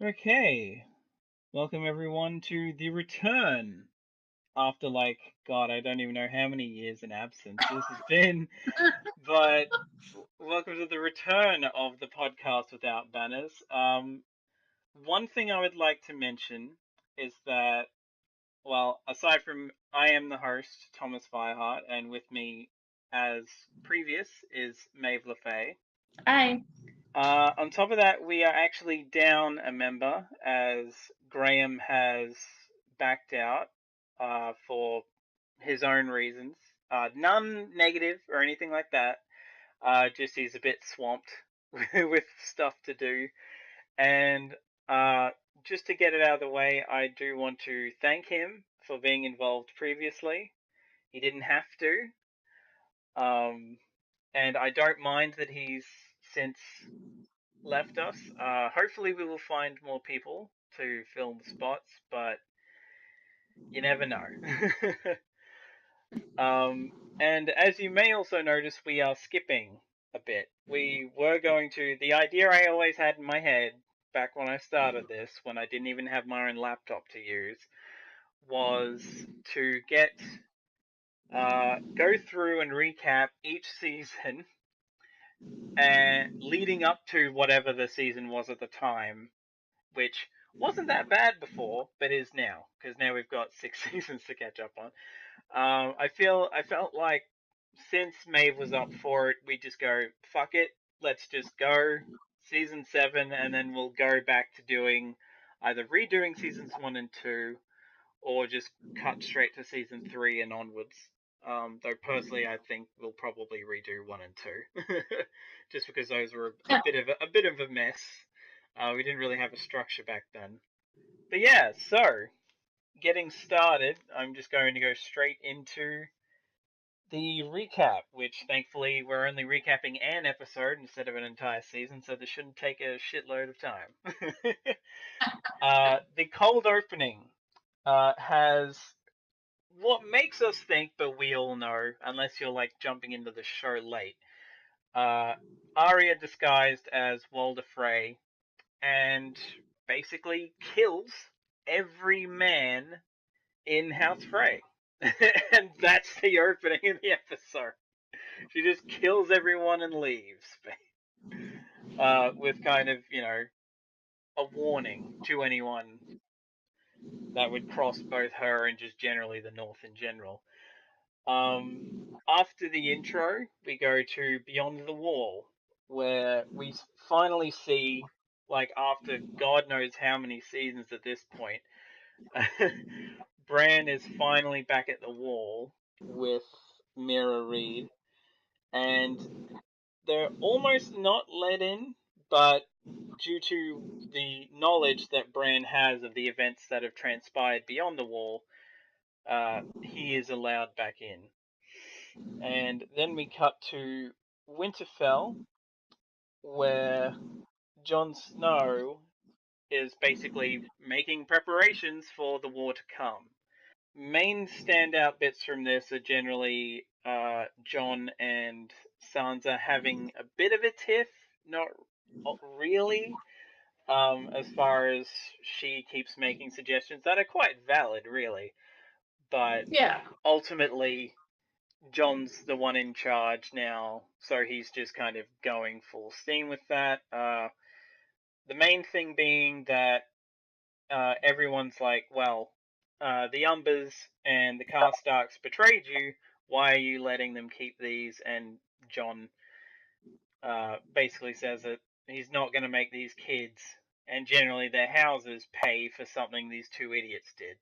Okay, welcome everyone to the return after God, I don't even know how many years in absence this has been, but welcome to the return of the podcast without banners. One thing I would like to mention is that, well, aside from I am the host, Thomas Firehart, and with me as previous is Maeve LaFey. Hi. On top of that, we are actually down a member as Graham has backed out for his own reasons. None negative or anything like that. Just he's a bit swamped with stuff to do. And just to get it out of the way, I do want to thank him for being involved previously. He didn't have to. And I don't mind that he's since left us. Hopefully, we will find more people to fill the spots, but you never know. And as you may also notice, we are skipping a bit. We were going to. The idea I always had in my head back when I started this, when I didn't even have my own laptop to use, was to go through and recap each season and leading up to whatever the season was at the time, which wasn't that bad before, but is now, because now we've got 6 seasons to catch up on. I felt like since Maeve was up for it, we just go fuck it, let's just go season 7, and then we'll go back to doing either redoing seasons 1 and 2, or just cut straight to season 3 and onwards. Though personally, I think we'll probably redo 1 and 2, just because those were a bit of a mess. We didn't really have a structure back then. But yeah, so getting started, I'm just going to go straight into the recap, which thankfully we're only recapping an episode instead of an entire season, so this shouldn't take a shitload of time. The cold opening has what makes us think, but we all know, unless you're jumping into the show late. Arya disguised as Walder Frey and basically kills every man in House Frey. And that's the opening of the episode. She just kills everyone and leaves. With kind of, a warning to anyone that would cross both her and just generally the North in general. After the intro, we go to Beyond the Wall, where we finally see, after God knows how many seasons at this point, Bran is finally back at the wall with Mira Reed, and they're almost not let in, but due to the knowledge that Bran has of the events that have transpired beyond the wall, he is allowed back in. And then we cut to Winterfell, where Jon Snow is basically making preparations for the war to come. Main standout bits from this are generally Jon and Sansa having a bit of a tiff, not really, as far as she keeps making suggestions that are quite valid, really. But Yeah. ultimately, Jon's the one in charge now, so he's just kind of going full steam with that. The main thing being that everyone's like, well, the Umbers and the Karstarks betrayed you. Why are you letting them keep these? And Jon basically says that he's not going to make these kids and generally their houses pay for something these two idiots did.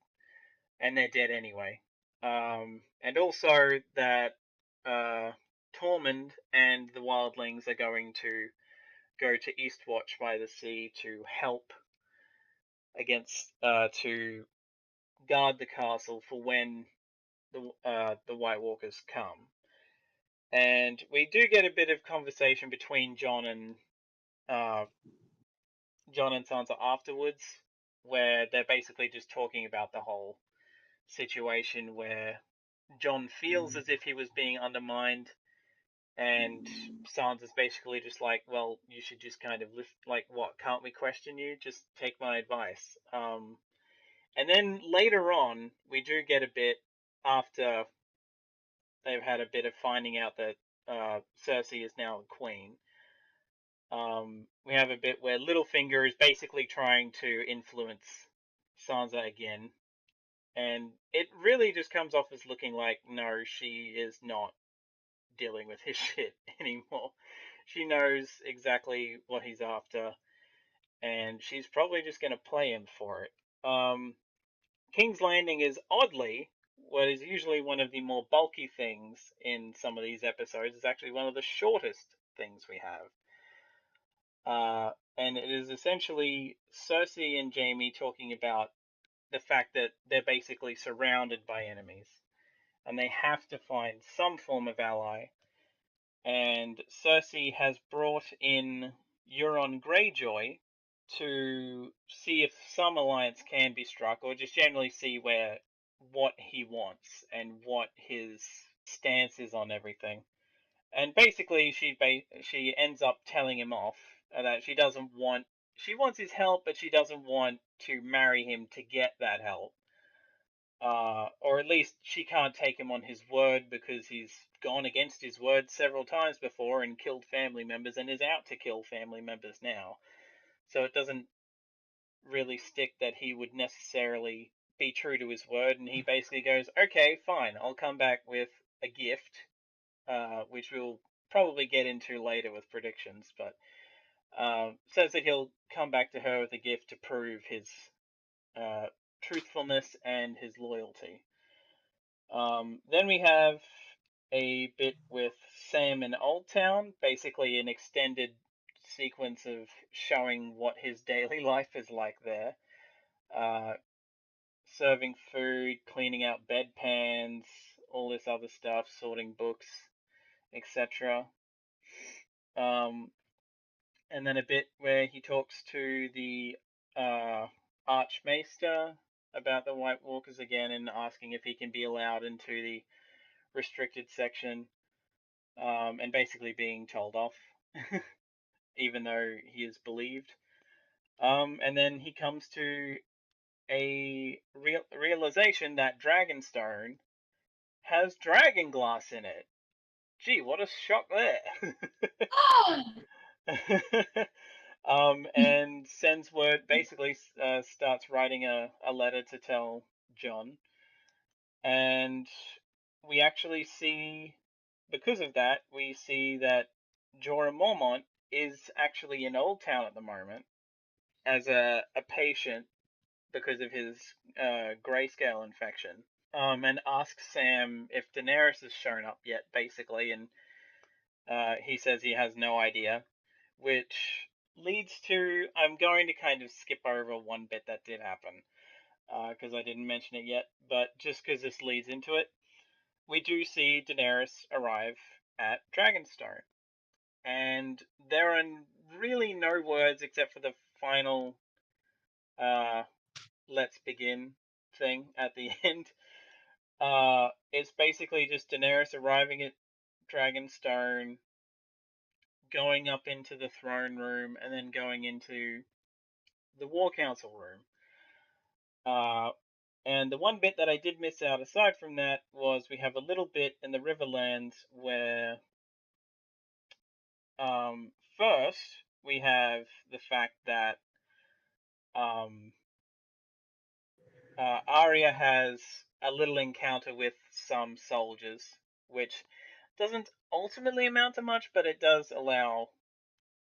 And they're dead anyway. And also that Tormund and the Wildlings are going to go to Eastwatch by the Sea to help against to guard the castle for when the White Walkers come. And we do get a bit of conversation between uh, Jon and Sansa afterwards, where they're basically just talking about the whole situation where Jon feels as if he was being undermined and Sansa's basically just like, well, you should just kind of lift, like, what, can't we question you? Just take my advice. And then later on, we do get a bit, after they've had a bit of finding out that Cersei is now a queen. We have a bit where Littlefinger is basically trying to influence Sansa again, and it really just comes off as looking like, no, she is not dealing with his shit anymore. She knows exactly what he's after, and she's probably just going to play him for it. King's Landing is oddly what is usually one of the more bulky things in some of these episodes. It's actually one of the shortest things we have. And it is essentially Cersei and Jaime talking about the fact that they're basically surrounded by enemies, and they have to find some form of ally. And Cersei has brought in Euron Greyjoy to see if some alliance can be struck, or just generally see what he wants and what his stance is on everything. And basically, she ends up telling him off that she wants his help, but she doesn't want to marry him to get that help. Or at least she can't take him on his word, because he's gone against his word several times before and killed family members and is out to kill family members now. So it doesn't really stick that he would necessarily be true to his word, and he basically goes, okay, fine, I'll come back with a gift, which we'll probably get into later with predictions, but says that he'll come back to her with a gift to prove his truthfulness and his loyalty. Then we have a bit with Sam in Old Town, basically an extended sequence of showing what his daily life is like there. Serving food, cleaning out bedpans, all this other stuff, sorting books, etc. And then a bit where he talks to the Archmaester about the White Walkers again, and asking if he can be allowed into the restricted section, and basically being told off, even though he is believed. And then he comes to a realization that Dragonstone has dragon glass in it. Gee, what a shock there. And sends word, basically starts writing a letter to tell Jon. And we actually see, because of that, we see that Jorah Mormont is actually in Old Town at the moment as a patient because of his grayscale infection. And asks Sam if Daenerys has shown up yet, basically, and he says he has no idea, which leads to, I'm going to kind of skip over one bit that did happen, because I didn't mention it yet, but just because this leads into it, we do see Daenerys arrive at Dragonstone, and there are really no words except for the final let's begin thing at the end. It's basically just Daenerys arriving at Dragonstone, going up into the throne room, and then going into the War Council room. And the one bit that I did miss out aside from that was we have a little bit in the Riverlands where first we have the fact that Arya has a little encounter with some soldiers, which doesn't ultimately amount to much, but it does allow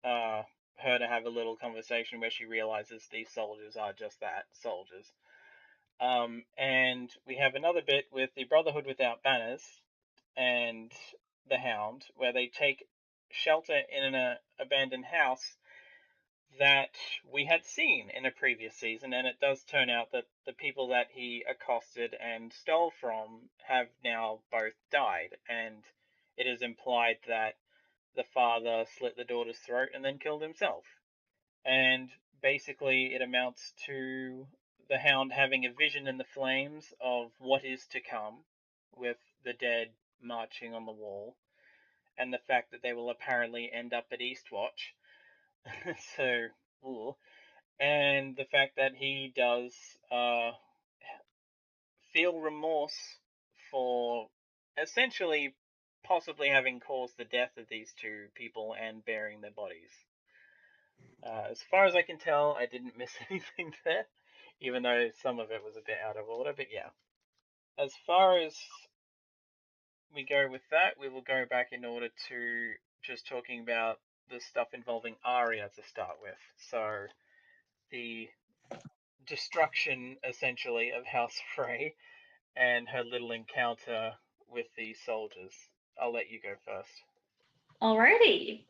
her to have a little conversation where she realizes these soldiers are just that, soldiers. And we have another bit with the Brotherhood Without Banners and the Hound, where they take shelter in an abandoned house that we had seen in a previous season, and it does turn out that the people that he accosted and stole from have now both died, and it is implied that the father slit the daughter's throat and then killed himself. And basically it amounts to the Hound having a vision in the flames of what is to come, with the dead marching on the wall, and the fact that they will apparently end up at Eastwatch. So, ooh. And the fact that he does feel remorse for essentially possibly having caused the death of these two people and burying their bodies. As far as I can tell, I didn't miss anything there, even though some of it was a bit out of order, but yeah. As far as we go with that, we will go back in order to just talking about the stuff involving Arya to start with. So, the destruction, essentially, of House Frey and her little encounter with the soldiers. I'll let you go first. Alrighty.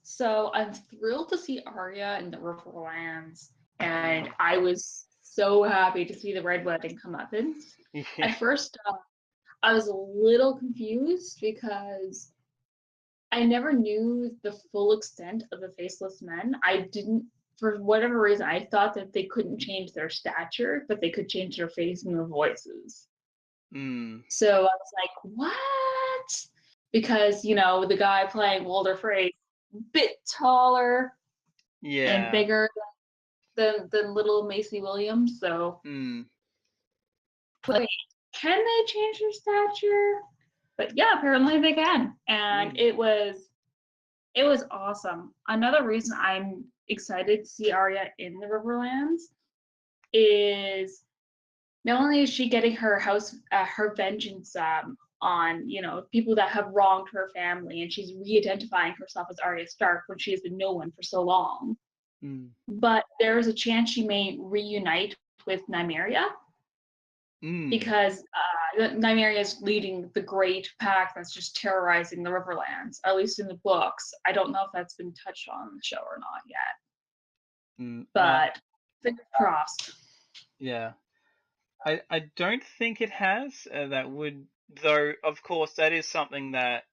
So I'm thrilled to see Arya in the Riverlands, and I was so happy to see the Red Wedding come up. And Yeah. at first, I was a little confused because I never knew the full extent of the Faceless Men. I didn't, for whatever reason, I thought that they couldn't change their stature, but they could change their face and their voices. So I was like, what? Because, the guy playing Walder Frey, bit taller and bigger than little Macy Williams. So, wait, can they change their stature? But yeah, apparently they can. And it was awesome. Another reason I'm excited to see Arya in the Riverlands is not only is she getting her vengeance on people that have wronged her family, and she's re-identifying herself as Arya Stark when she has been no one for so long, but there is a chance she may reunite with Nymeria because Nymeria is leading the great pack that's just terrorizing the Riverlands, at least in the books. I don't know if that's been touched on in the show or not yet, but fingers crossed. Yeah. I don't think it has. That would, though, of course, that is something that,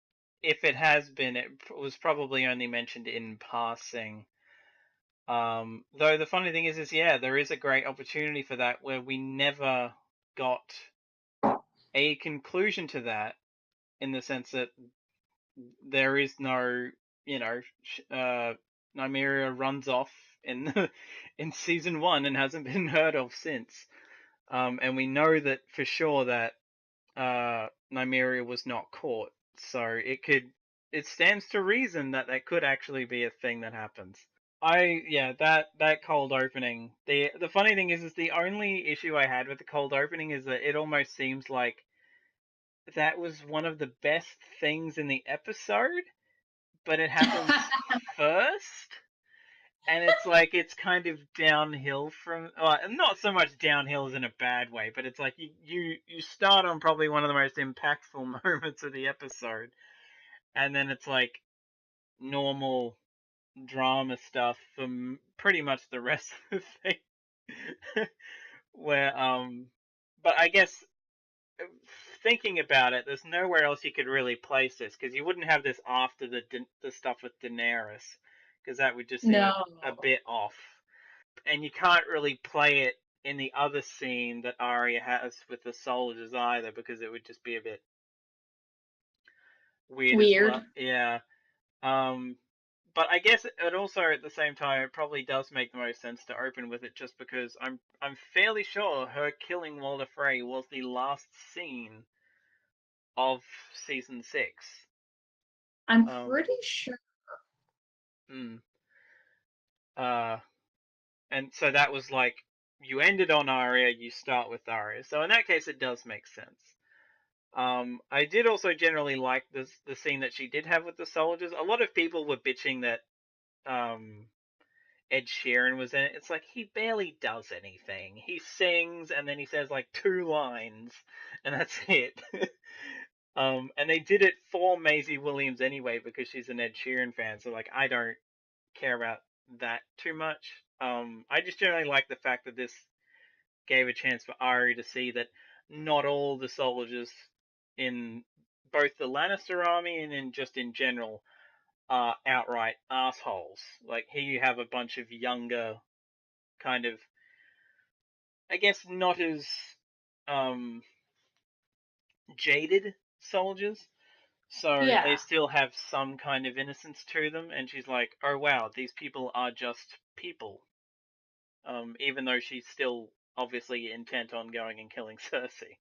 if it has been, it was probably only mentioned in passing. Though the funny thing is yeah, there is a great opportunity for that where we never got a conclusion to that, in the sense that there is no, Nymeria runs off in in season 1 and hasn't been heard of since. And we know that for sure that Nymeria was not caught, so it stands to reason that could actually be a thing that happens. That cold opening. The funny thing is the only issue I had with the cold opening is that it almost seems like that was one of the best things in the episode, but it happens first. And it's like, it's kind of downhill from, not so much downhill as in a bad way, but it's like you start on probably one of the most impactful moments of the episode, and then it's like normal drama stuff for pretty much the rest of the thing. Where but I guess, thinking about it, there's nowhere else you could really place this, because you wouldn't have this after the stuff with Daenerys, because that would just seem a bit off. And you can't really play it in the other scene that Arya has with the soldiers either, because it would just be a bit weird. As well. Yeah. But I guess it also, at the same time, it probably does make the most sense to open with it, just because I'm fairly sure her killing Walder Frey was the last scene of season 6. I'm pretty sure. And so that was like, you ended on Arya, you start with Arya. So in that case, it does make sense. I did also generally like the scene that she did have with the soldiers. A lot of people were bitching that Ed Sheeran was in it. It's like, he barely does anything. He sings and then he says like 2 lines, and that's it. And they did it for Maisie Williams anyway, because she's an Ed Sheeran fan. So like, I don't care about that too much. I just generally like the fact that this gave a chance for Arya to see that not all the soldiers in both the Lannister army and in general are outright assholes. Like, here you have a bunch of younger, kind of, I guess, not as jaded soldiers, So they Yeah. still have some kind of innocence to them, and she's like, oh wow, these people are just people. Even though she's still obviously intent on going and killing Cersei.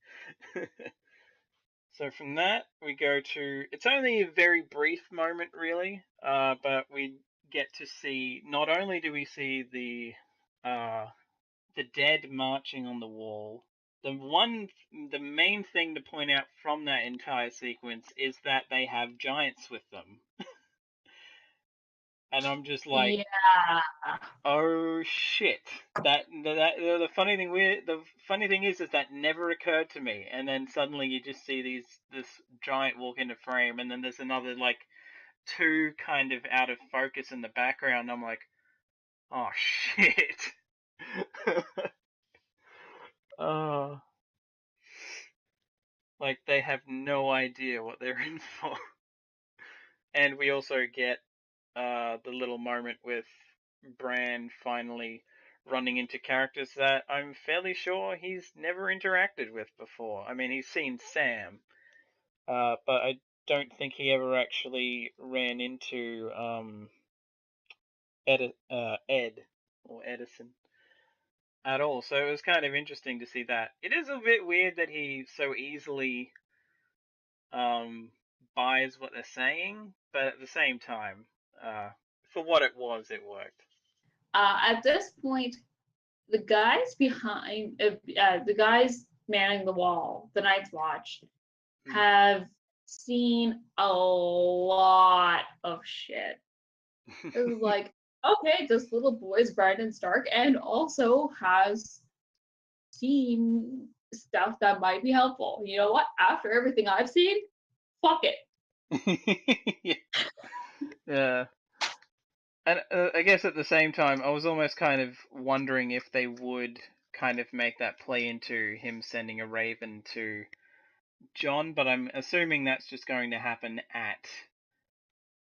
So from that, we go to, it's only a very brief moment really, but we get to see, not only do we see the dead marching on the wall, the main thing to point out from that entire sequence is that they have giants with them. And I'm just like, Yeah. oh shit. The funny thing is that never occurred to me. And then suddenly you just see this giant walk into frame, and then there's another like two kind of out of focus in the background. I'm like, oh shit. Oh, like they have no idea what they're in for. And we also get the little moment with Bran finally running into characters that I'm fairly sure he's never interacted with before. I mean, he's seen Sam, but I don't think he ever actually ran into Ed or Edison at all. So it was kind of interesting to see that. It is a bit weird that he so easily buys what they're saying, but at the same time, for what it was, it worked. At this point, the guys the guys manning the wall, the Night's Watch, have seen a lot of shit. It was like, okay, this little boy's Brandon Stark and also has seen stuff that might be helpful. You know what? After everything I've seen, fuck it. Yeah. And I guess at the same time, I was almost kind of wondering if they would kind of make that play into him sending a raven to John, but I'm assuming that's just going to happen at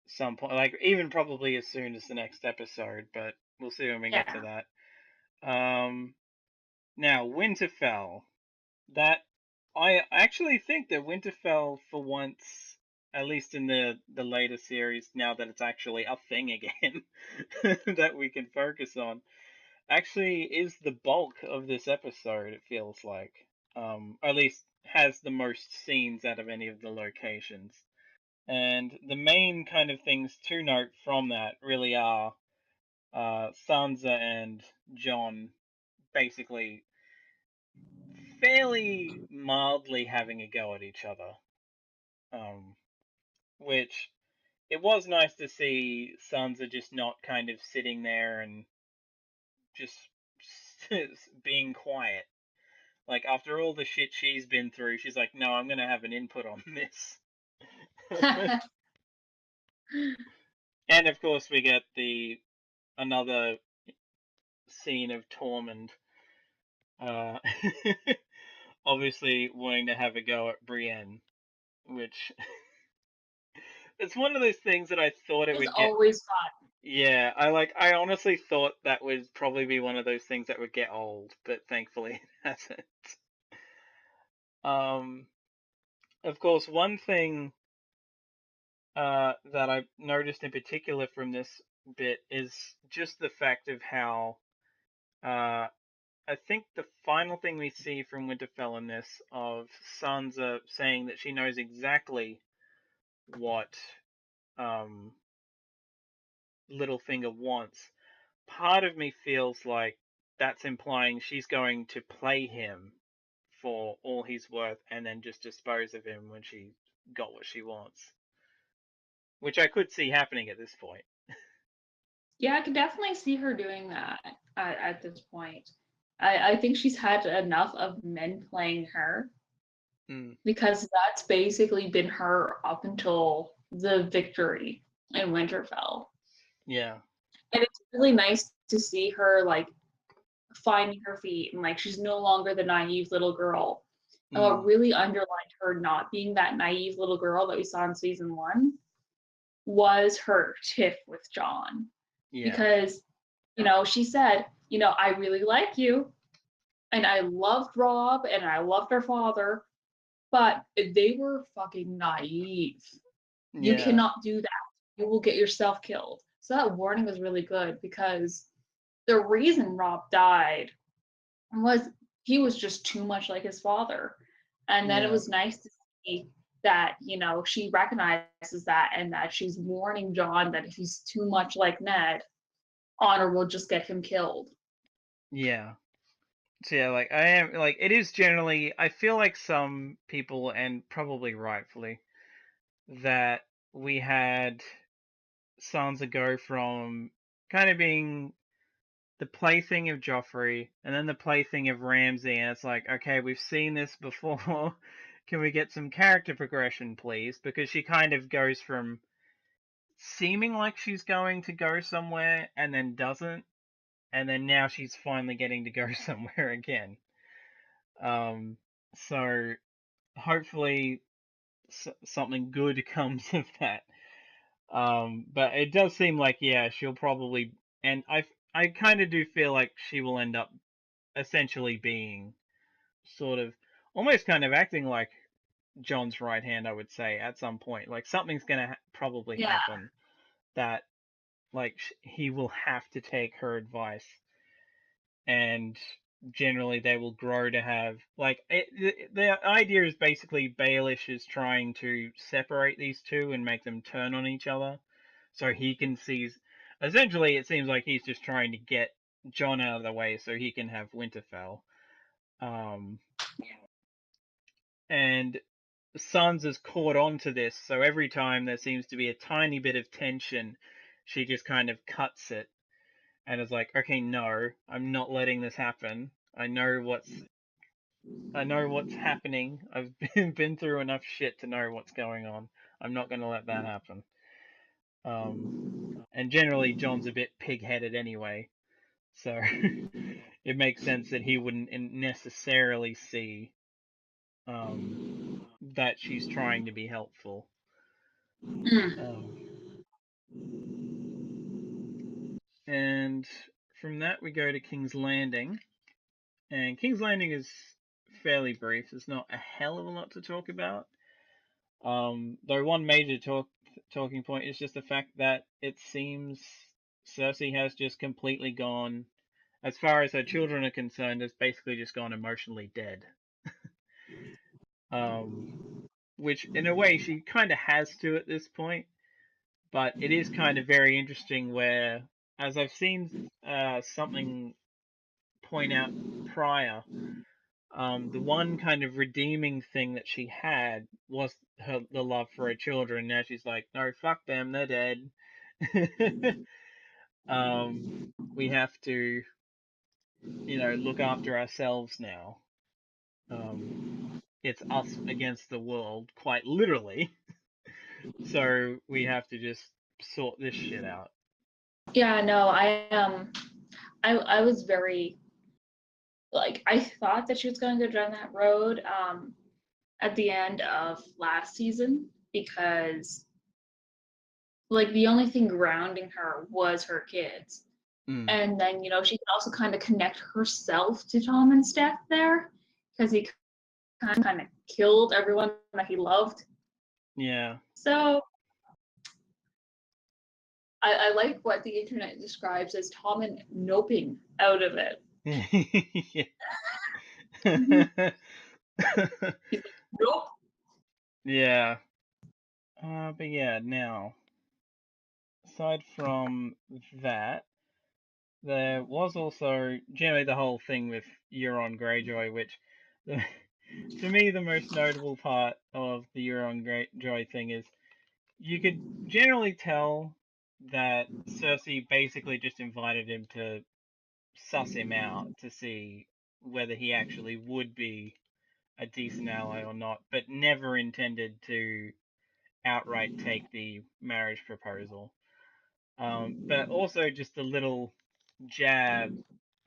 some point, like even probably as soon as the next episode, but we'll see when we get to that. Now, Winterfell. That I actually think that Winterfell, for once, at least in the later series, now that it's actually a thing again that we can focus on, actually is the bulk of this episode. It feels like, at least has the most scenes out of any of the locations. And the main kind of things to note from that really are Sansa and Jon basically fairly mildly having a go at each other. Which it was nice to see Sansa just not kind of sitting there and just being quiet. Like, after all the shit she's been through, she's like, no, I'm gonna have an input on this. And of course, we get another scene of Tormund, uh, obviously wanting to have a go at Brienne, which it's one of those things that I thought it It's would get. always fun. Yeah, I honestly thought that would probably be one of those things that would get old, but thankfully it hasn't. Of course, one thing that I noticed in particular from this bit is just the fact of how I think the final thing we see from Winterfell in this, of Sansa saying that she knows exactly what Littlefinger wants, part of me feels like that's implying she's going to play him for all he's worth and then just dispose of him when she got what she wants. Which I could see happening at this point. Yeah, I can definitely see her doing that at this point. I think she's had enough of men playing her because that's basically been her up until the victory in Winterfell. Yeah. And it's really nice to see her like finding her feet and like she's no longer the naive little girl. And what really underlined her not being that naive little girl that we saw in season 1 was her tiff with Jon. Yeah. Because, she said, I really like you and I loved Rob and I loved her father, but they were fucking naive. You Yeah. cannot do that. You will get yourself killed. So that warning was really good because the reason Rob died was he was just too much like his father. And then it Yeah. was nice to see that, you know, she recognizes that and that she's warning John that if he's too much like Ned, Honor will just get him killed. Yeah. So yeah, like I am like it is generally I feel like some people and probably rightfully that we had Sansa go from kind of being the plaything of Joffrey and then the plaything of Ramsay, and it's like, okay, we've seen this before. Can we get some character progression, please? Because she kind of goes from seeming like she's going to go somewhere and then doesn't, and then now she's finally getting to go somewhere again. So hopefully something good comes of that. But it does seem like, yeah, she'll probably, and I kind of do feel like she will end up essentially being sort of almost kind of acting like John's right hand, I would say, at some point. Like something's gonna probably Yeah. happen that like he will have to take her advice, and generally they will grow to have like the idea is basically Baelish is trying to separate these two and make them turn on each other so he can seize. Essentially, it seems like he's just trying to get John out of the way so he can have Winterfell. Um, and Sans is caught on to this, so every time there seems to be a tiny bit of tension, she just kind of cuts it and is like, okay, no, I'm not letting this happen. I know what's happening. I've been through enough shit to know what's going on. I'm not going to let that happen. Um, and generally, John's a bit pig-headed anyway, so it makes sense that he wouldn't necessarily see that she's trying to be helpful. Mm. Um, and from that, we go to King's Landing. And King's Landing is fairly brief. There's not a hell of a lot to talk about. Though one major talking point is just the fact that it seems Cersei has just completely gone, as far as her children are concerned, has basically just gone emotionally dead. Um, which in a way she kind of has to at this point, but it is kind of very interesting where, as I've seen something point out prior, the one kind of redeeming thing that she had was the love for her children. Now she's like, no, fuck them, they're dead. um, we have to, look after ourselves now. Um, it's us against the world, quite literally. So we have to just sort this shit out. Yeah, no, I was very like I thought that she was going to go down that road at the end of last season because like the only thing grounding her was her kids. Mm, And then, you know, she can also kind of connect herself to Tommen's death there because he kind of killed everyone that he loved. yeah. So I like what the internet describes as Tommen noping out of it. Mm-hmm. He's like, nope. Yeah. But yeah, now, aside from that, there was also generally the whole thing with Euron Greyjoy, which, to me, the most notable part of the Euron Greyjoy thing is you could generally tell that Cersei basically just invited him to suss him out to see whether he actually would be a decent ally or not, but never intended to outright take the marriage proposal. But also just a little jab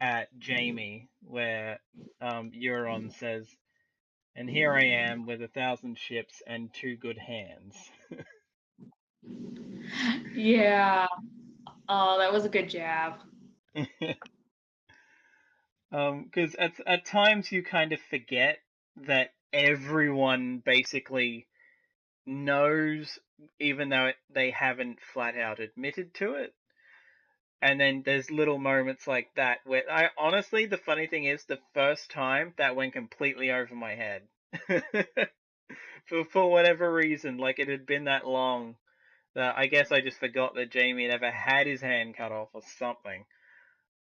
at Jaime where Euron says, "And here I am with 1,000 ships and 2 good hands." Yeah. Oh, that was a good jab. Because at times you kind of forget that everyone basically knows, even though they haven't flat out admitted to it. And then there's little moments like that where I honestly, the funny thing is, the first time that went completely over my head. For whatever reason, like it had been that long that I guess I just forgot that Jamie had ever had his hand cut off or something.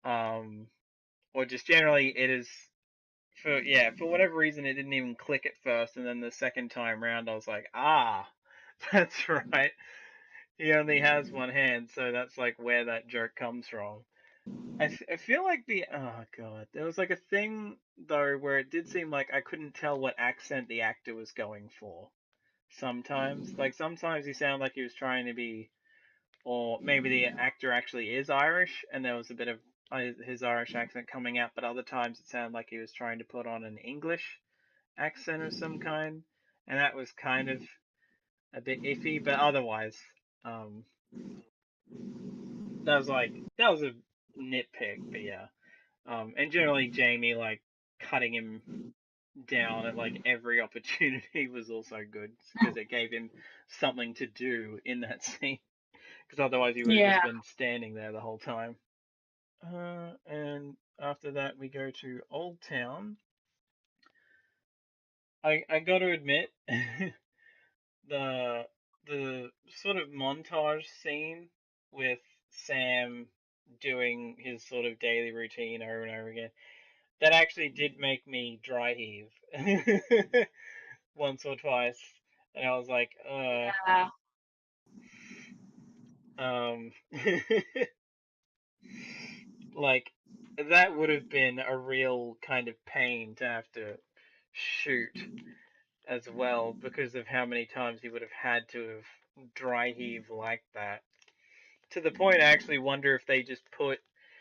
Or just generally it is for whatever reason it didn't even click at first, and then the second time round I was like, that's right. He only has one hand, so that's like where that joke comes from. I feel like oh god, there was like a thing though where it did seem like I couldn't tell what accent the actor was going for. Sometimes, like sometimes he sounded like he was trying to be, or maybe the actor actually is Irish, and there was a bit of his Irish accent coming out, but other times it sounded like he was trying to put on an English accent of some kind, and that was kind of a bit iffy. But otherwise, um, that was a nitpick. But yeah, and generally Jamie like cutting him down at like every opportunity was also good because it gave him something to do in that scene. Because otherwise he would have just Yeah. been standing there the whole time. And after that we go to Old Town. I got to admit, the the sort of montage scene with Sam doing his sort of daily routine over and over again, that actually did make me dry heave once or twice, and I was like, Yeah. um, like that would have been a real kind of pain to have to shoot as well because of how many times he would have had to have dry heave like that. To the point I actually wonder if they just put,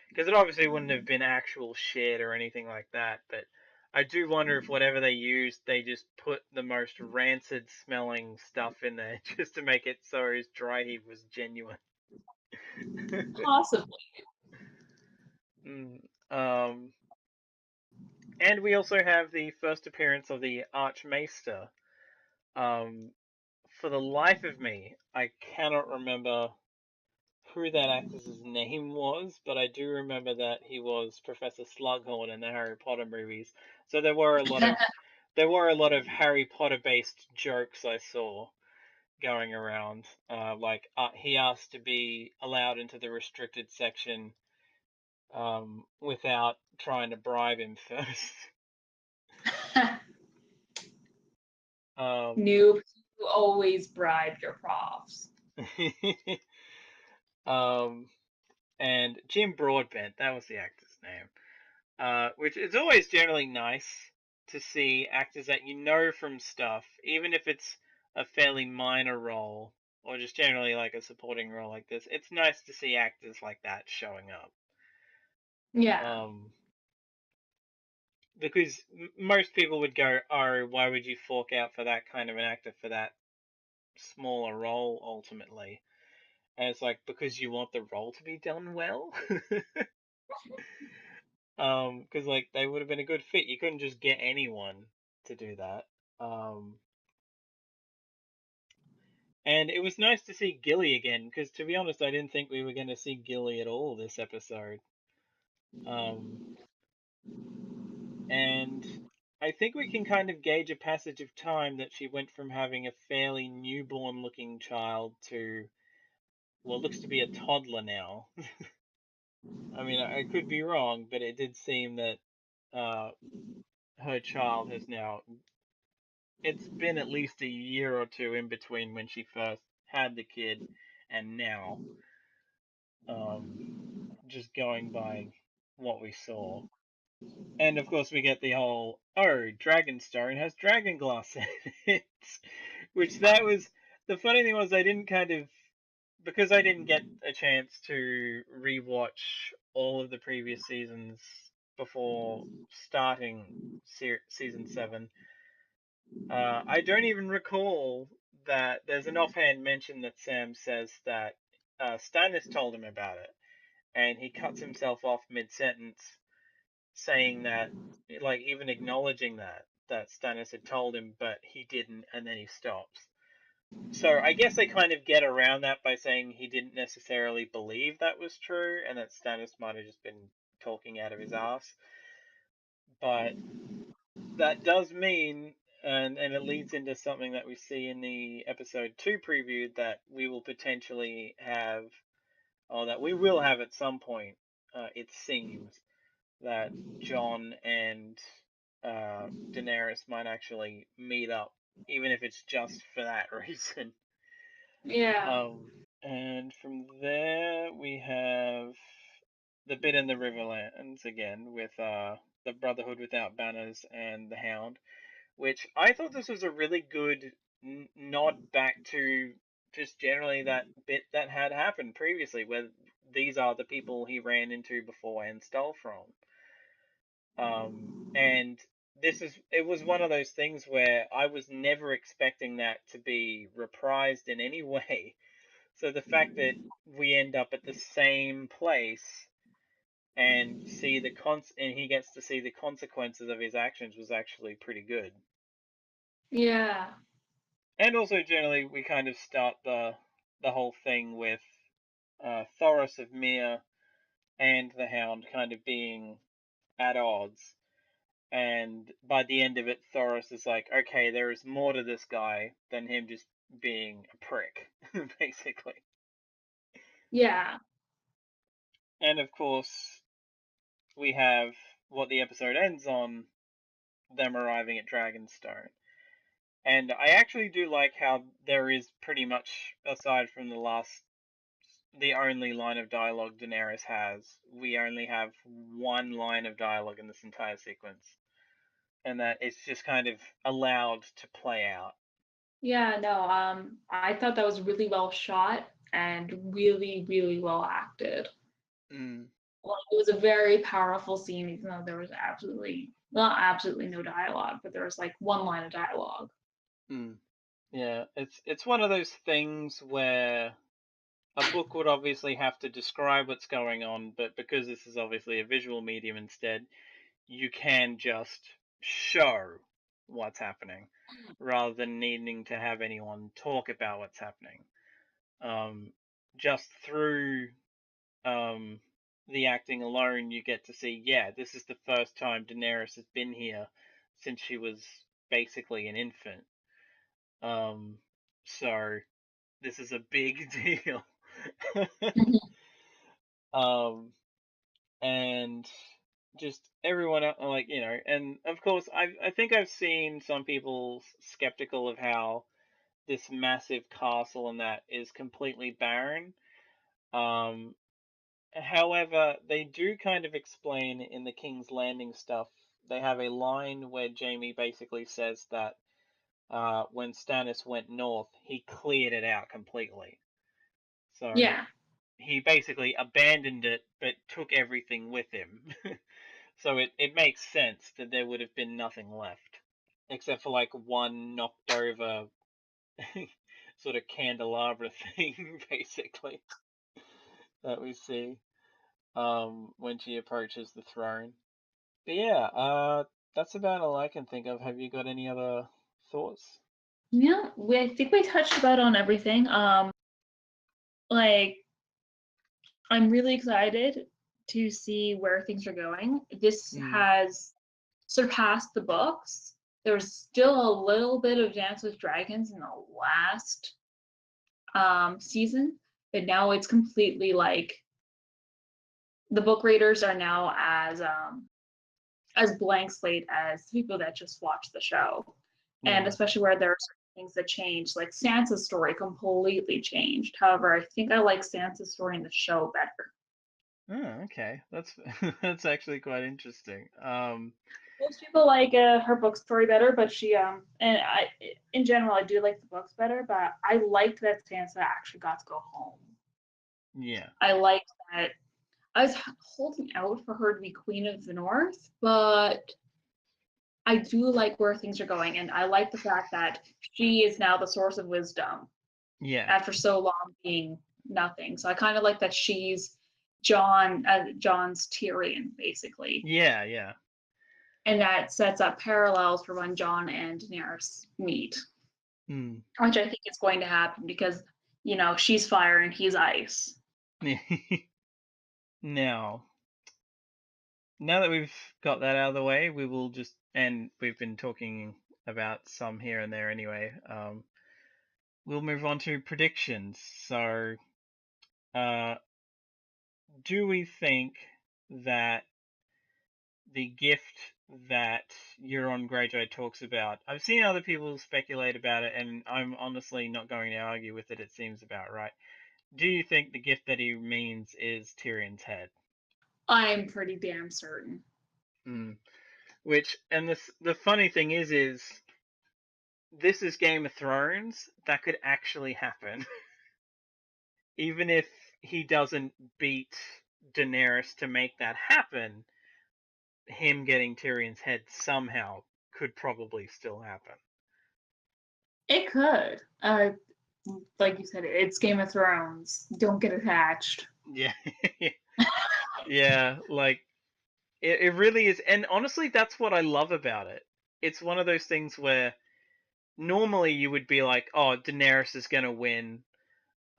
because it obviously wouldn't have been actual shit or anything like that, but I do wonder if whatever they used, they just put the most rancid smelling stuff in there just to make it so his dry heave was genuine. Possibly. Mm, um, and we also have the first appearance of the Archmaester. Um, for the life of me, I cannot remember who that actor's name was, but I do remember that he was Professor Slughorn in the Harry Potter movies. So there were a lot of Harry Potter based jokes I saw going around. He asked to be allowed into the restricted section without trying to bribe him first. um, Noob, you always bribed your profs. um, and Jim Broadbent, that was the actor's name. Which is always generally nice to see actors that you know from stuff, even if it's a fairly minor role or just generally like a supporting role like this. It's nice to see actors like that showing up. Yeah. Because most people would go, "Oh, why would you fork out for that kind of an actor for that smaller role ultimately?" And it's like, because you want the role to be done well. Because like they would have been a good fit. You couldn't just get anyone to do that. Um, and it was nice to see Gilly again, because to be honest, I didn't think we were going to see Gilly at all this episode. Um, and I think we can kind of gauge a passage of time that she went from having a fairly newborn looking child to, well, looks to be a toddler now. I mean, I could be wrong, but it did seem that uh, her child has now. It's been at least a year or two in between when she first had the kid and now. Um, just going by what we saw. And of course, we get the whole, oh, Dragonstone has dragon glass in it. Which that was, the funny thing was, I didn't kind of, because I didn't get a chance to rewatch all of the previous seasons before starting season 7, I don't even recall that there's an offhand mention that Sam says that Stannis told him about it, and he cuts himself off mid-sentence saying that, like, even acknowledging that Stannis had told him, but he didn't, and then he stops. So I guess they kind of get around that by saying he didn't necessarily believe that was true, and that Stannis might have just been talking out of his ass. But that does mean, and it leads into something that we see in the episode 2 preview, that we will potentially have, or that we will have at some point, it seems, that Jon and Daenerys might actually meet up, even if it's just for that reason. Yeah. And from there we have the bit in the Riverlands again with the Brotherhood Without Banners and the Hound, which I thought this was a really good nod back to just generally that bit that had happened previously, where these are the people he ran into before and stole from. And it was one of those things where I was never expecting that to be reprised in any way. So the fact that we end up at the same place and see and he gets to see the consequences of his actions was actually pretty good. Yeah. And also generally we kind of start the whole thing with Thoros of Myr and the Hound kind of being at odds. And by the end of it, Thoros is like, okay, there is more to this guy than him just being a prick, basically. Yeah. And of course, we have what the episode ends on, them arriving at Dragonstone. And I actually do like how there is pretty much, aside from the only line of dialogue Daenerys has, we only have one line of dialogue in this entire sequence. And that it's just kind of allowed to play out. Yeah, no, I thought that was really well shot and really, really well acted. Mm. Well, it was a very powerful scene, even though there was not absolutely no dialogue, but there was like one line of dialogue. Mm. Yeah, it's one of those things where a book would obviously have to describe what's going on, but because this is obviously a visual medium instead, you can just show what's happening rather than needing to have anyone talk about what's happening. Just through um, the acting alone, you get to see, yeah, this is the first time Daenerys has been here since she was basically an infant. So this is a big deal. um, and just everyone like and of course I think I've seen some people skeptical of how this massive castle and that is completely barren. Um, However, they do kind of explain in the King's Landing stuff. They have a line where Jaime basically says that when Stannis went north, he cleared it out completely. So Yeah. he basically abandoned it, but took everything with him. So it makes sense that there would have been nothing left, except for like one knocked over sort of candelabra thing, basically, that we see when she approaches the throne. But yeah, that's about all I can think of. Have you got any other thoughts? Yeah, I think we touched about on everything. Like I'm really excited to see where things are going. This Mm. has surpassed the books. There's still a little bit of Dance with Dragons in the last season, but now it's completely like the book readers are now as blank slate as people that just watch the show, and Yeah. especially where there are certain things that change. Like Sansa's story completely changed. However, I think I like Sansa's story in the show better. Oh, okay. That's that's actually quite interesting. Most people like her book story better, but in general, I do like the books better. But I liked that Sansa actually got to go home. Yeah. I liked that. I was holding out for her to be Queen of the North, but I do like where things are going, and I like the fact that she is now the source of wisdom Yeah. after so long being nothing. So I kind of like that she's John's Tyrion, basically, Yeah, yeah. and that sets up parallels for when John and Daenerys meet. Mm. which I think is going to happen because, she's fire and he's ice. Now, now that we've got that out of the way, we will just, and we've been talking about some here and there anyway. We'll move on to predictions. So, uh, do we think that the gift that Euron Greyjoy talks about, I've seen other people speculate about it, and I'm honestly not going to argue with it. It seems about right. Do you think the gift that he means is Tyrion's head? I'm pretty damn certain. Mm. Which, and the funny thing is this is Game of Thrones. That could actually happen. Even if he doesn't beat Daenerys to make that happen, him getting Tyrion's head somehow could probably still happen. It could. Like you said, it's Game of Thrones. Don't get attached. Yeah. Yeah, like, it really is. And honestly, that's what I love about it. It's one of those things where normally you would be like, oh, Daenerys is going to win.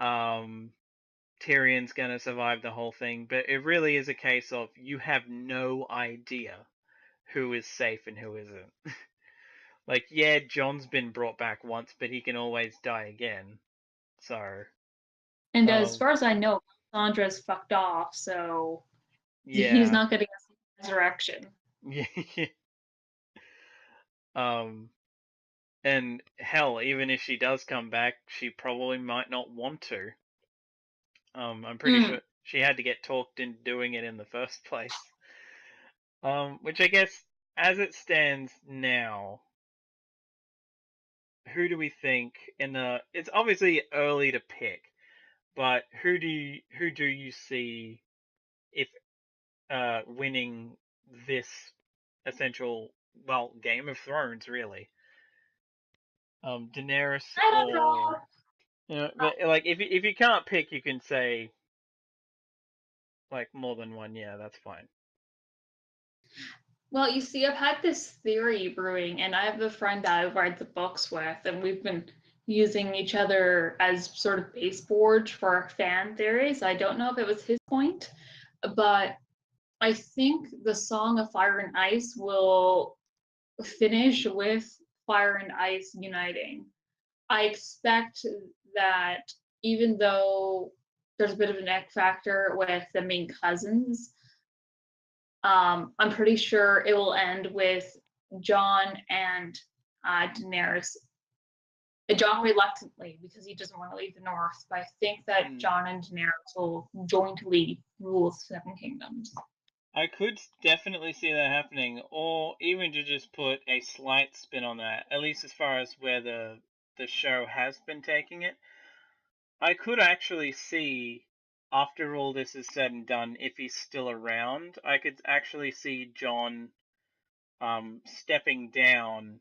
Tyrion's going to survive the whole thing. But it really is a case of you have no idea who is safe and who isn't. Like, yeah, Jon's been brought back once, but he can always die again. So, And as um, far as I know, Sandra's fucked off, so he's yeah. not getting a resurrection. Yeah. um, and hell, even if she does come back, she probably might not want to. I'm pretty sure she had to get talked into doing it in the first place. Which I guess, as it stands now, who do we think in the? It's obviously early to pick, but who do you see if winning this essential, well, Game of Thrones really? Daenerys I don't know. or but like if you can't pick, you can say like more than one. Yeah, that's fine. Well, you see, I've had this theory brewing, and I have a friend that I've read the books with, and we've been using each other as sort of baseboards for our fan theories. I don't know if it was his point, but I think the Song of Fire and Ice will finish with Fire and Ice uniting. I expect that even though there's a bit of an X factor with them being cousins, I'm pretty sure it will end with Jon and Daenerys. Jon reluctantly because he doesn't want to leave the North, but I think that Hmm. Jon and Daenerys will jointly rule Seven Kingdoms. I could definitely see that happening, or even to just put a slight spin on that, at least as far as where the show has been taking it. I could actually see, after all this is said and done, if he's still around, I could actually see Jon stepping down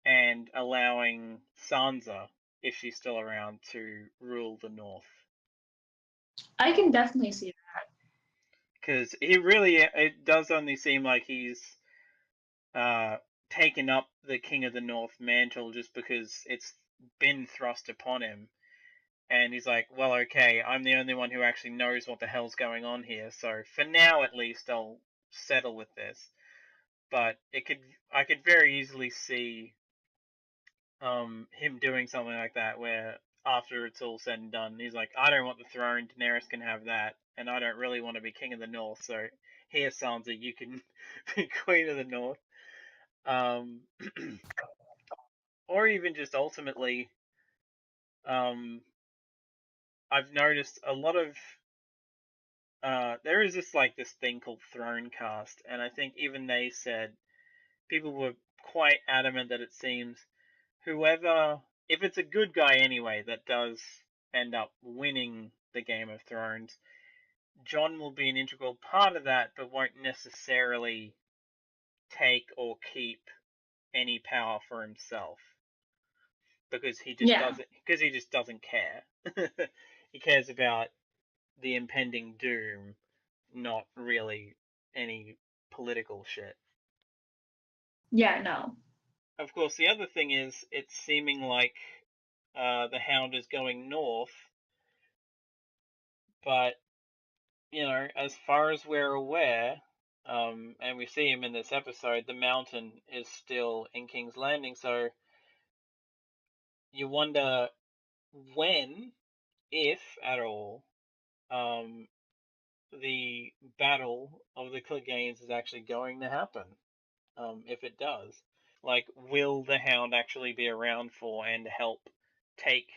and allowing Sansa, if she's still around, to rule the North. I can definitely see that. Because it does only seem like he's uh, taken up the King of the North mantle just because it's been thrust upon him. And he's like, well, okay, I'm the only one who actually knows what the hell's going on here, so for now at least I'll settle with this. But I could very easily see him doing something like that where after it's all said and done, he's like, I don't want the throne, Daenerys can have that, and I don't really want to be King of the North, so here, Sansa, you can be Queen of the North. Um, or even just ultimately, um, I've noticed a lot of there is this thing called Thronecast, and I think even they said people were quite adamant that it seems whoever, if it's a good guy anyway that does end up winning the Game of Thrones, Jon will be an integral part of that, but won't necessarily take or keep any power for himself Yeah. because he just doesn't care. He cares about the impending doom, not really any political shit. Yeah, no. of course, the other thing is it's seeming like the Hound is going north, but as far as we're aware, and we see him in this episode, the mountain is still in King's Landing. So you wonder when, if at all, the Battle of the Cleganes is actually going to happen. If it does, like, will the Hound actually be around for and help take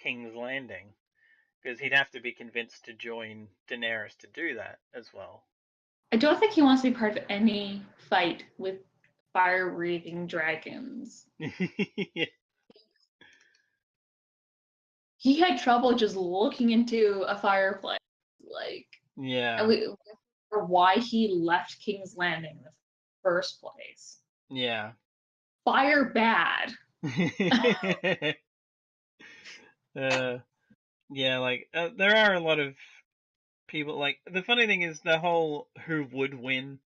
King's Landing? Because he'd have to be convinced to join Daenerys to do that as well. I don't think he wants to be part of any fight with fire-breathing dragons. Yeah. He had trouble just looking into a fireplace, Yeah. or why he left King's Landing in the first place. Yeah. Fire bad. Yeah, like, there are a lot of people, like, the funny thing is the whole who would win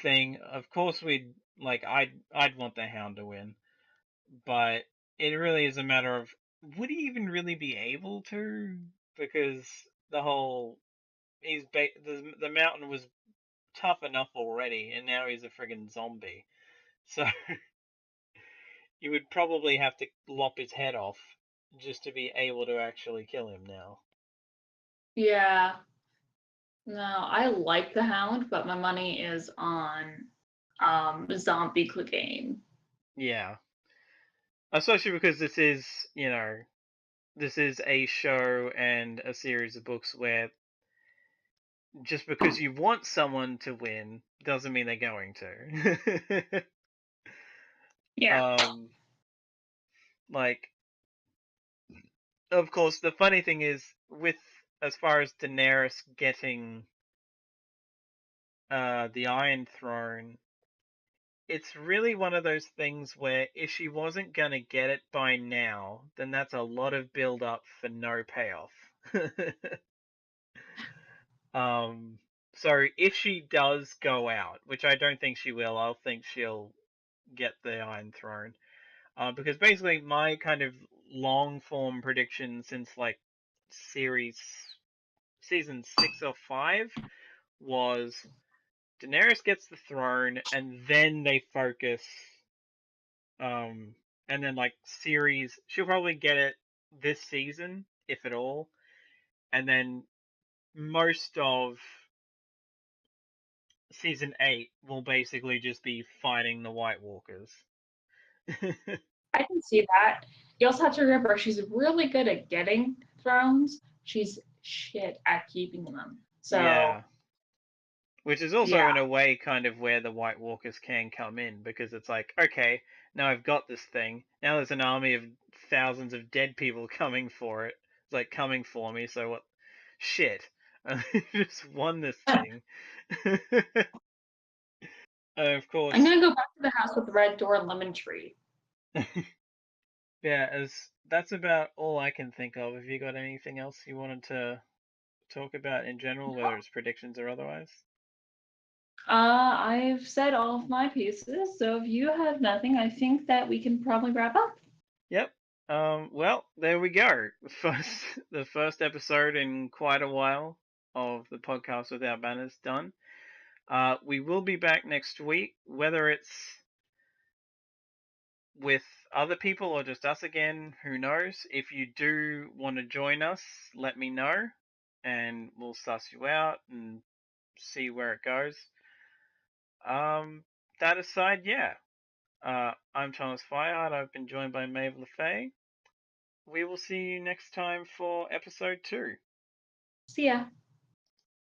thing. Of course I'd want the Hound to win, but it really is a matter of, would he even really be able to? Because the whole, the mountain was tough enough already, and now he's a friggin' zombie. So you would probably have to lop his head off just to be able to actually kill him now. Yeah. No, I like the Hound, but my money is on Zombie Clegane. Yeah. Especially because this is a show and a series of books where just because you want someone to win doesn't mean they're going to. Yeah. Like, of course, the funny thing is, with as far as Daenerys getting the Iron Throne, it's really one of those things where if she wasn't gonna get it by now, then that's a lot of build up for no payoff. So if she does go out, which I don't think she will, I think she'll get the Iron Throne. Because basically my kind of long form prediction since like season 6 or 5 was Daenerys gets the throne and then they focus, and then like she'll probably get it this season, if at all, and then most of season 8 will basically just be fighting the White Walkers. I can see that. You also have to remember she's really good at getting thrones. She's shit at keeping them. So Yeah. Which is also, yeah. in a way, kind of where the White Walkers can come in, because it's like, okay, now I've got this thing. Now there's an army of thousands of dead people coming for it. It's like, coming for me, so what? Shit. I just won this thing. Of course. I'm gonna go back to the house with the red door and lemon tree. Yeah, that's about all I can think of. Have you got anything else you wanted to talk about in general, whether it's predictions or otherwise? I've said all of my pieces, so if you have nothing, I think that we can probably wrap up. Yep. Well, there we go. The first episode in quite a while of the podcast without banners done. We will be back next week, whether it's with other people or just us again, who knows. If you do want to join us, let me know, and we'll suss you out and see where it goes. That aside, yeah. I'm Thomas Fireheart. I've been joined by Maeve LaFey. We will see you next time for episode 2. See ya.